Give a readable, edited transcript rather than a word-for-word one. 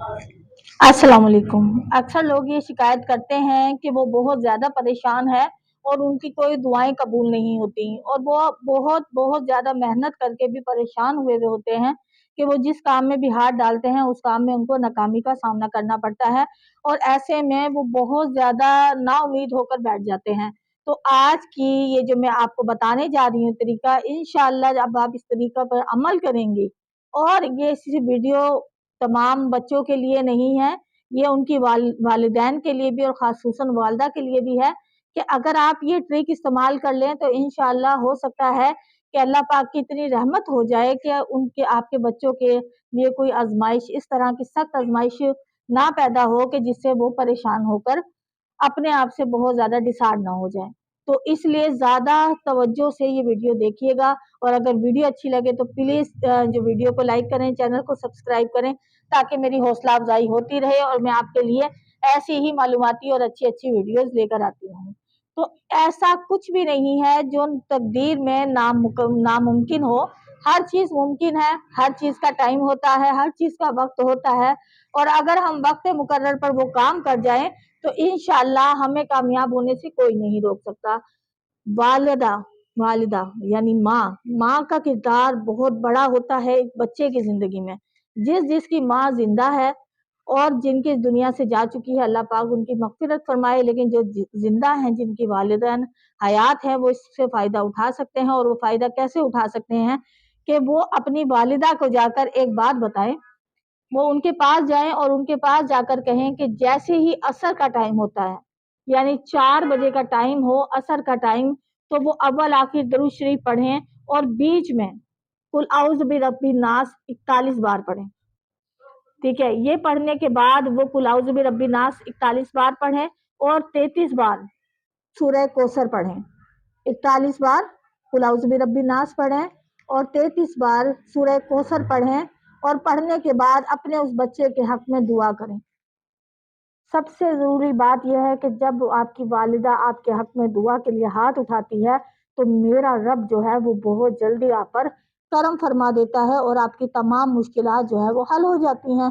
अस्सलाम वालेकुम। अक्सर लोग ये शिकायत करते हैं कि वो बहुत ज़्यादा परेशान है और उनकी कोई दुआएँ कबूल नहीं होती और वो बहुत ज़्यादा मेहनत करके भी परेशान हुए हुए होते हैं कि वो जिस काम में भी हाथ डालते हैं, उस काम में उनको नाकामी का सामना करना पड़ता है और ऐसे में वो बहुत ज़्यादा नाउम्मीद होकर बैठ जाते हैं। तो आज की ये जो मैं आपको बताने जा रही हूँ तरीका, इंशाअल्लाह जब आप इस तरीका पर अमल करेंगे और ये सिर्फ़ वीडियो तमाम बच्चों के लिए नहीं है, ये उनकी वालिदैन के लिए भी और ख़ासूसन वालिदा के लिए भी है कि अगर आप ये ट्रिक इस्तेमाल कर लें तो इंशाअल्लाह हो सकता है कि अल्लाह पाक की इतनी रहमत हो जाए कि उनके आपके बच्चों के लिए कोई आज़माइश इस तरह की सख्त आज़माइश ना पैदा हो कि जिससे वो परेशान होकर अपने आप से बहुत ज़्यादा डिसहार्ड ना हो जाए। तो इसलिए ज़्यादा तवज्जो से ये वीडियो देखिएगा और अगर वीडियो अच्छी लगे तो प्लीज़ जो वीडियो को लाइक करें, चैनल को सब्सक्राइब करें ताकि मेरी हौसला अफ़ज़ाई होती रहे और मैं आपके लिए ऐसी ही मालूमाती और अच्छी-अच्छी वीडियोज़ लेकर आती रहूँ। तो ऐसा कुछ भी नहीं है जो तकदीर में नामुमकिन हो, हर चीज़ मुमकिन है, हर चीज़ का टाइम होता है, हर चीज़ का वक़्त होता है और अगर हम वक़्त मुकर्रर पर वो काम कर जाएँ तो इंशाअल्लाह हमें कामयाब होने से कोई नहीं रोक सकता। वालिदा वालिदा यानी माँ का किरदार बहुत बड़ा होता है एक बच्चे की ज़िंदगी में। जिसकी माँ ज़िंदा है और जिनकी इस दुनिया से जा चुकी है, अल्लाह पाक उनकी मग़फ़िरत फ़रमाए, लेकिन जो ज़िंदा हैं, जिनकी वालिदैन हयात हैं, वो इससे फ़ायदा उठा सकते हैं और वो फ़ायदा कैसे उठा सकते हैं कि वो अपनी वालिदा को जाकर एक बात बताएँ, वो उनके पास जाएँ और उनके पास जाकर कहें कि जैसे ही असर का टाइम होता है, यानी 4 बजे का टाइम हो, असर का टाइम, तो वो अव्वल आखिर दरूद शरीफ पढ़ें और बीच में कुल औज़ु बिरब्बिन नास 41 बार पढ़ें। ठीक है? ये पढ़ने के बाद वो कुल औज़ु बिरब्बिन नास 41 बार पढ़ें और 33 बार सूरह कौसर पढ़ें। 41 बार कुल औज़ु बिरब्बिन नास पढ़ें और 33 बार सूरह कौसर पढ़ें और पढ़ने के बाद अपने उस बच्चे के हक़ में दुआ करें। सबसे ज़रूरी बात यह है कि जब आपकी वालिदा आपके हक़ में दुआ के लिए हाथ उठाती है, तो मेरा रब जो है वो बहुत जल्दी आप पर करम फ़रमा देता है और आपकी तमाम मुश्किलात जो है वो हल हो जाती हैं।